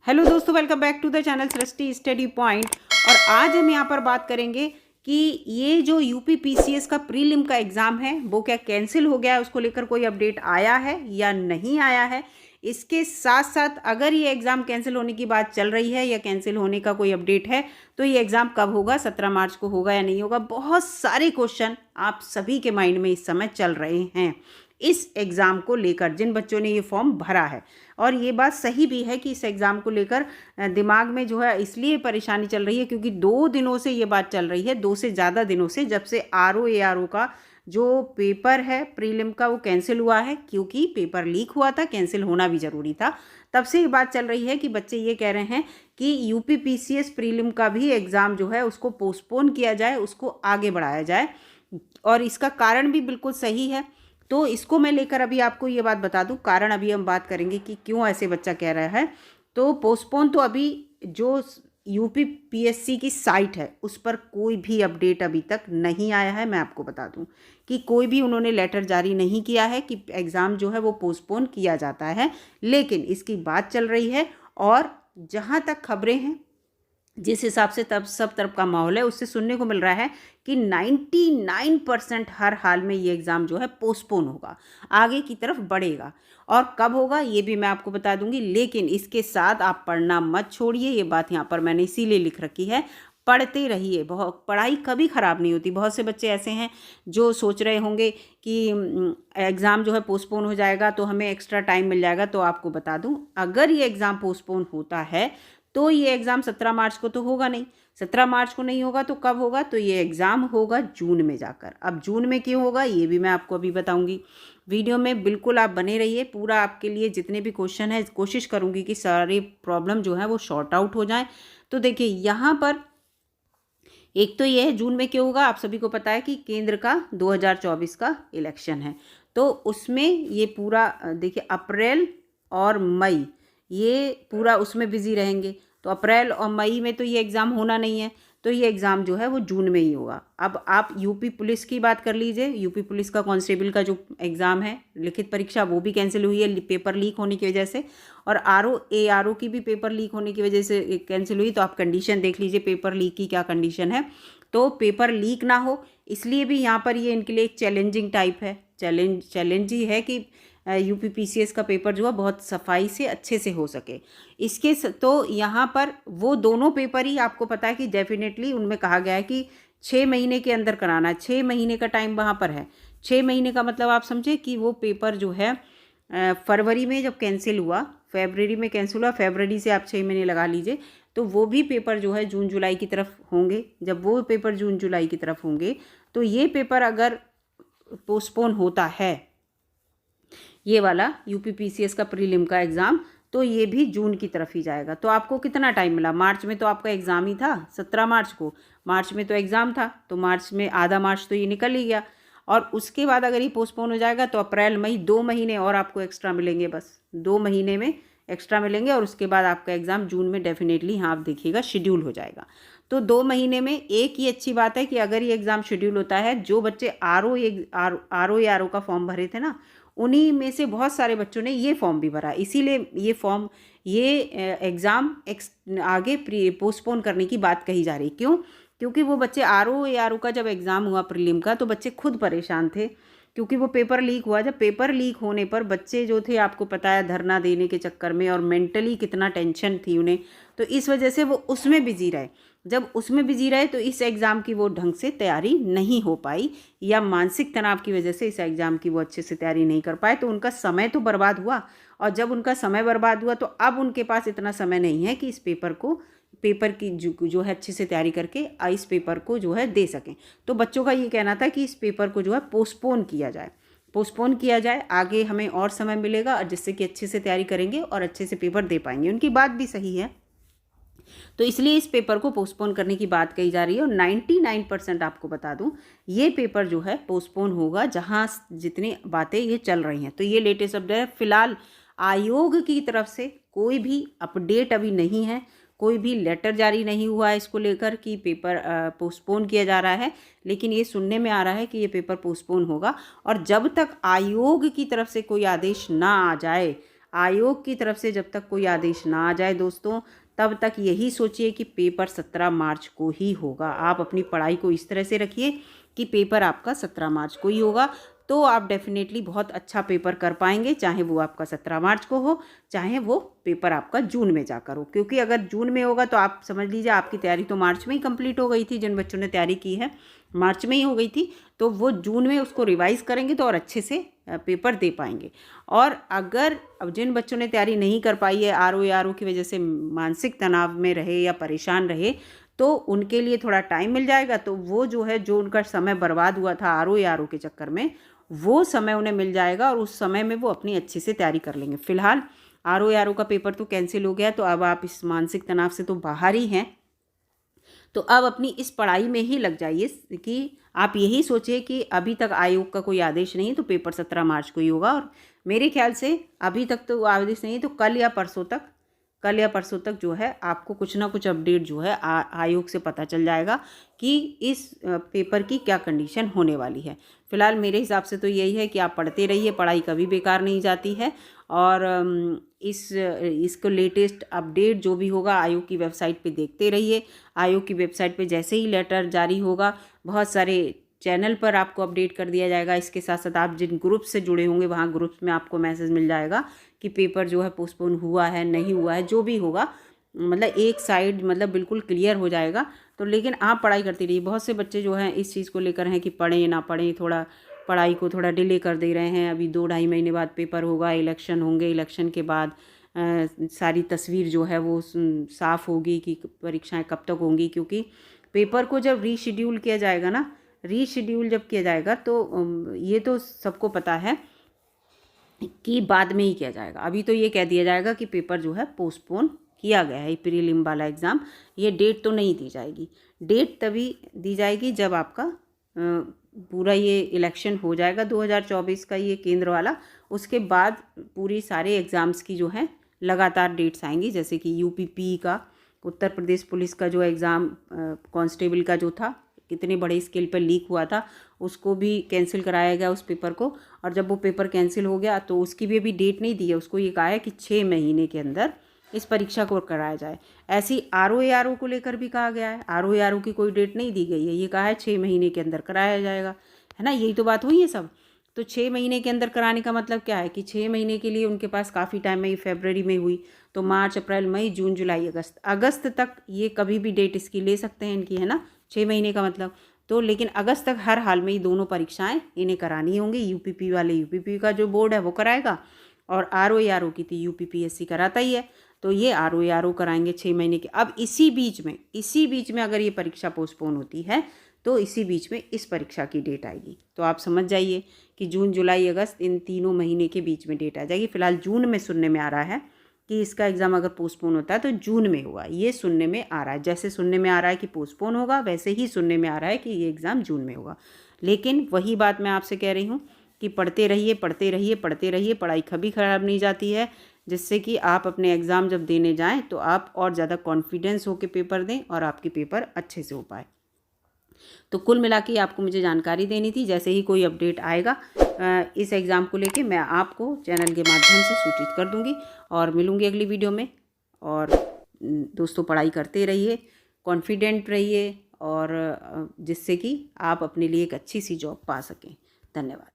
Hello दोस्तों, welcome back to the channel Srishti study point. और आज हम यहाँ पर बात करेंगे कि ये जो यूपी पीसीएस का प्रीलिम का एग्ज़ाम है वो क्या कैंसिल हो गया है, उसको लेकर कोई अपडेट आया है या नहीं आया है। इसके साथ साथ अगर ये एग्ज़ाम कैंसिल होने की बात चल रही है या कैंसिल होने का कोई अपडेट है तो ये एग्ज़ाम कब होगा, 17 मार्च को होगा या नहीं होगा। बहुत सारे क्वेश्चन आप सभी के माइंड में इस समय चल रहे हैं इस एग्ज़ाम को लेकर, जिन बच्चों ने ये फॉर्म भरा है। और ये बात सही भी है कि इस एग्ज़ाम को लेकर दिमाग में जो है इसलिए परेशानी चल रही है क्योंकि 2 दिनों से ये बात चल रही है, 2 से ज़्यादा दिनों से, जब से आरओ का जो पेपर है प्रीलिम का वो कैंसिल हुआ है, क्योंकि पेपर लीक हुआ था, कैंसिल होना भी ज़रूरी था। तब से ये बात चल रही है कि बच्चे ये कह रहे हैं कि यूपी पीसीएस प्रीलिम का भी एग्ज़ाम जो है उसको पोस्टपोन किया जाए, उसको आगे बढ़ाया जाए। और इसका कारण भी बिल्कुल सही है। तो इसको मैं लेकर अभी आपको ये बात बता दूं, कारण अभी हम बात करेंगे कि क्यों ऐसे बच्चा कह रहा है। तो पोस्टपोन तो अभी जो यूपी पीएससी की साइट है उस पर कोई भी अपडेट अभी तक नहीं आया है। मैं आपको बता दूं कि कोई भी उन्होंने लेटर जारी नहीं किया है कि एग्ज़ाम जो है वो पोस्टपोन किया जाता है, लेकिन इसकी बात चल रही है। और जहाँ तक खबरें हैं, जिस हिसाब से तब सब तरफ का माहौल है, उससे सुनने को मिल रहा है कि 99% हर हाल में ये एग्ज़ाम जो है पोस्टपोन होगा, आगे की तरफ बढ़ेगा। और कब होगा ये भी मैं आपको बता दूंगी, लेकिन इसके साथ आप पढ़ना मत छोड़िए। ये बात यहाँ पर मैंने इसीलिए लिख रखी है, पढ़ते रहिए। बहुत पढ़ाई कभी ख़राब नहीं होती। बहुत से बच्चे ऐसे हैं जो सोच रहे होंगे कि एग्ज़ाम जो है पोस्टपोन हो जाएगा तो हमें एक्स्ट्रा टाइम मिल जाएगा। तो आपको बता दूं, अगर ये एग्ज़ाम पोस्टपोन होता है तो ये एग्ज़ाम 17 मार्च को तो होगा नहीं। 17 मार्च को नहीं होगा तो कब होगा? तो ये एग्ज़ाम होगा जून में जाकर। अब जून में क्यों होगा ये भी मैं आपको अभी बताऊंगी। वीडियो में बिल्कुल आप बने रहिए, पूरा आपके लिए जितने भी क्वेश्चन है कोशिश करूंगी कि सारी प्रॉब्लम जो है वो शॉर्ट आउट हो जाए। तो देखिए यहाँ पर एक तो ये है जून में क्यों होगा। आप सभी को पता है कि केंद्र का 2024 का इलेक्शन है, तो उसमें ये पूरा देखिए अप्रैल और मई ये पूरा उसमें बिजी रहेंगे। तो अप्रैल और मई में तो ये एग्ज़ाम होना नहीं है, तो ये एग्ज़ाम जो है वो जून में ही होगा। अब आप यूपी पुलिस की बात कर लीजिए। यूपी पुलिस का कांस्टेबल का जो एग्ज़ाम है लिखित परीक्षा, वो भी कैंसिल हुई है पेपर लीक होने की वजह से। और आरओ की भी पेपर लीक होने की वजह से कैंसिल हुई। तो आप कंडीशन देख लीजिए पेपर लीक की क्या कंडीशन है। तो पेपर लीक ना हो इसलिए भी यहाँ पर ये इनके लिए एक चैलेंजिंग टाइप है। चैलेंज ही है कि यूपी पीसीएस का पेपर जो है बहुत सफाई से अच्छे से हो सके। तो यहाँ पर वो दोनों पेपर ही आपको पता है कि डेफिनेटली उनमें कहा गया है कि 6 महीने के अंदर कराना है। 6 महीने का टाइम वहाँ पर है। 6 महीने का मतलब आप समझे कि वो पेपर जो है फरवरी में जब कैंसिल हुआ, फरवरी में कैंसिल हुआ, फरवरी से आप 6 महीने लगा लीजिए, तो वो भी पेपर जो है जून जुलाई की तरफ होंगे। जब वो पेपर जून जुलाई की तरफ होंगे तो ये पेपर अगर पोस्टपोन होता है, ये वाला यूपी पीसीएस का प्रीलिम का एग्ज़ाम, तो ये भी जून की तरफ ही जाएगा। तो आपको कितना टाइम मिला? मार्च में तो आपका एग्ज़ाम ही था 17 मार्च को। मार्च में तो एग्ज़ाम था, तो मार्च में आधा मार्च तो ये निकल ही गया। और उसके बाद अगर ये पोस्टपोन हो जाएगा तो अप्रैल मई 2 महीने और आपको एक्स्ट्रा मिलेंगे। बस 2 महीने में एक्स्ट्रा मिलेंगे और उसके बाद आपका एग्ज़ाम जून में डेफिनेटली, हाँ आप देखिएगा, शेड्यूल हो जाएगा। तो 2 महीने में एक ही अच्छी बात है कि अगर ये एग्ज़ाम शेड्यूल होता है, जो बच्चे आरओ का फॉर्म भरे थे ना, उन्हीं में से बहुत सारे बच्चों ने ये फॉर्म भी भरा। इसीलिए ये एग्ज़ाम आगे पोस्टपोन करने की बात कही जा रही। क्यों? क्योंकि वो बच्चे आरओ का जब एग्ज़ाम हुआ प्रीलिम का तो बच्चे खुद परेशान थे, क्योंकि वो पेपर लीक हुआ। जब पेपर लीक होने पर बच्चे जो थे, आपको पता है, धरना देने के चक्कर में और मेंटली कितना टेंशन थी उन्हें, तो इस वजह से वो उसमें बिजी रहे। जब उसमें बिजी रहे तो इस एग्ज़ाम की वो ढंग से तैयारी नहीं हो पाई, या मानसिक तनाव की वजह से इस एग्ज़ाम की वो अच्छे से तैयारी नहीं कर पाए। तो उनका समय तो बर्बाद हुआ, और जब उनका समय बर्बाद हुआ तो अब उनके पास इतना समय नहीं है कि इस पेपर की जो है अच्छे से तैयारी करके इस पेपर को जो है दे सकें। तो बच्चों का ये कहना था कि इस पेपर को जो है पोस्टपोन किया जाए, आगे हमें और समय मिलेगा, और जिससे कि अच्छे से तैयारी करेंगे और अच्छे से पेपर दे पाएंगे। उनकी बात भी सही है, तो इसलिए इस पेपर को पोस्टपोन करने की बात कही जा रही है। और 99% आपको बता दूं ये पेपर जो है पोस्टपोन होगा, जहां जितनी बातें ये चल रही हैं। तो ये लेटेस्ट अपडेट है। फिलहाल आयोग की तरफ से कोई भी अपडेट अभी नहीं है, कोई भी लेटर जारी नहीं हुआ है इसको लेकर कि पेपर पोस्टपोन किया जा रहा है, लेकिन ये सुनने में आ रहा है कि ये पेपर पोस्टपोन होगा। और जब तक आयोग की तरफ से कोई आदेश ना आ जाए, आयोग की तरफ से जब तक कोई आदेश ना आ जाए दोस्तों, तब तक यही सोचिए कि पेपर 17 मार्च को ही होगा। आप अपनी पढ़ाई को इस तरह से रखिए कि पेपर आपका 17 मार्च को ही होगा, तो आप डेफिनेटली बहुत अच्छा पेपर कर पाएंगे, चाहे वो आपका 17 मार्च को हो, चाहे वो पेपर आपका जून में जाकर हो। क्योंकि अगर जून में होगा तो आप समझ लीजिए आपकी तैयारी तो मार्च में ही कंप्लीट हो गई थी। जिन बच्चों ने तैयारी की है मार्च में ही हो गई थी, तो वो जून में उसको रिवाइज़ करेंगे तो और अच्छे से पेपर दे पाएंगे। और अगर अब जिन बच्चों ने तैयारी नहीं कर पाई है, आर ओ की वजह से मानसिक तनाव में रहे या परेशान रहे, तो उनके लिए थोड़ा टाइम मिल जाएगा। तो वो जो है, जो उनका समय बर्बाद हुआ था आर ओ के चक्कर में, वो समय उन्हें मिल जाएगा और उस समय में वो अपनी अच्छे से तैयारी कर लेंगे। फिलहाल आर ओ का पेपर तो कैंसिल हो गया, तो अब आप इस मानसिक तनाव से तो बाहर ही हैं। तो अब अपनी इस पढ़ाई में ही लग जाइए कि आप यही सोचिए कि अभी तक आयोग का कोई आदेश नहीं, तो पेपर 17 मार्च को ही होगा। और मेरे ख्याल से अभी तक तो आदेश नहीं, तो कल या परसों तक जो है आपको कुछ ना कुछ अपडेट जो है आयोग से पता चल जाएगा कि इस पेपर की क्या कंडीशन होने वाली है। फिलहाल मेरे हिसाब से तो यही है कि आप पढ़ते रहिए, पढ़ाई कभी बेकार नहीं जाती है। और इसको लेटेस्ट अपडेट जो भी होगा आयोग की वेबसाइट पे देखते रहिए। आयोग की वेबसाइट पे जैसे ही लेटर जारी होगा, बहुत सारे चैनल पर आपको अपडेट कर दिया जाएगा। इसके साथ साथ आप जिन ग्रुप से जुड़े होंगे, वहाँ ग्रुप्स में आपको मैसेज मिल जाएगा कि पेपर जो है पोस्टपोन हुआ है, नहीं हुआ है, जो भी होगा, मतलब एक साइड मतलब बिल्कुल क्लियर हो जाएगा। तो लेकिन आप पढ़ाई करती रहिए। बहुत से बच्चे जो हैं इस चीज़ को लेकर हैं कि पढ़ें ना पढ़ें, थोड़ा पढ़ाई को थोड़ा डिले कर दे रहे हैं। अभी 2-2.5 महीने बाद पेपर होगा, इलेक्शन होंगे, इलेक्शन के बाद सारी तस्वीर जो है वो साफ़ होगी कि परीक्षाएं कब तक होंगी। क्योंकि पेपर को जब रीशेड्यूल किया जाएगा ना, जब किया जाएगा तो ये तो सबको पता है कि बाद में ही किया जाएगा। अभी तो ये कह दिया जाएगा कि पेपर जो है पोस्टपोन किया गया है, प्रीलिम वाला एग्ज़ाम। ये डेट तो नहीं दी जाएगी। डेट तभी दी जाएगी जब आपका पूरा ये इलेक्शन हो जाएगा 2024 का, ये केंद्र वाला। उसके बाद पूरी सारे एग्ज़ाम्स की जो है लगातार डेट्स आएंगी। जैसे कि यूपीपी का, उत्तर प्रदेश पुलिस का जो एग्ज़ाम कांस्टेबल का जो था, कितने बड़े स्केल पर लीक हुआ था, उसको भी कैंसिल कराया गया उस पेपर को। और जब वो पेपर कैंसिल हो गया तो उसकी भी अभी डेट नहीं दी है। उसको ये कहा है कि 6 महीने के अंदर इस परीक्षा को कराया जाए। ऐसी आर ओ को लेकर भी कहा गया है। आर ओ की कोई डेट नहीं दी गई है, ये कहा है 6 महीने के अंदर कराया जाएगा, है ना। यही तो बात हुई है सब। तो 6 महीने के अंदर कराने का मतलब क्या है कि 6 महीने के लिए उनके पास काफ़ी टाइम है। फरवरी में हुई तो मार्च, अप्रैल, मई, जून, जुलाई, अगस्त तक ये कभी भी डेट इसकी ले सकते हैं इनकी, है ना। 6 महीने का मतलब तो, लेकिन अगस्त तक हर हाल में ये दोनों परीक्षाएं इन्हें करानी होंगी। यूपीपी वाले, यूपीपी का जो बोर्ड है वो कराएगा, और आर ओ की थी यूपीपीएससी कराता ही है। तो ये आर ओ कराएंगे 6 महीने के। अब इसी बीच में अगर ये परीक्षा पोस्टपोन होती है तो इसी बीच में इस परीक्षा की डेट आएगी। तो आप समझ जाइए कि जून, जुलाई, अगस्त, इन तीनों महीने के बीच में डेट आ जाएगी। फिलहाल जून में सुनने में आ रहा है कि इसका एग्ज़ाम अगर पोस्टपोन होता है तो जून में होगा, ये सुनने में आ रहा है। जैसे सुनने में आ रहा है कि पोस्टपोन होगा, वैसे ही सुनने में आ रहा है कि ये एग्ज़ाम जून में होगा। लेकिन वही बात मैं आपसे कह रही हूँ कि पढ़ते रहिए, पढ़ाई कभी ख़राब नहीं जाती है। जिससे कि आप अपने एग्ज़ाम जब देने जाएं तो आप और ज़्यादा कॉन्फिडेंस होकर पेपर दें और आपके पेपर अच्छे से हो पाए। तो कुल मिला के आपको मुझे जानकारी देनी थी। जैसे ही कोई अपडेट आएगा इस एग्ज़ाम को लेके, मैं आपको चैनल के माध्यम से सूचित कर दूंगी और मिलूंगी अगली वीडियो में। और दोस्तों, पढ़ाई करते रहिए, कॉन्फिडेंट रहिए, और जिससे कि आप अपने लिए एक अच्छी सी जॉब पा सकें। धन्यवाद।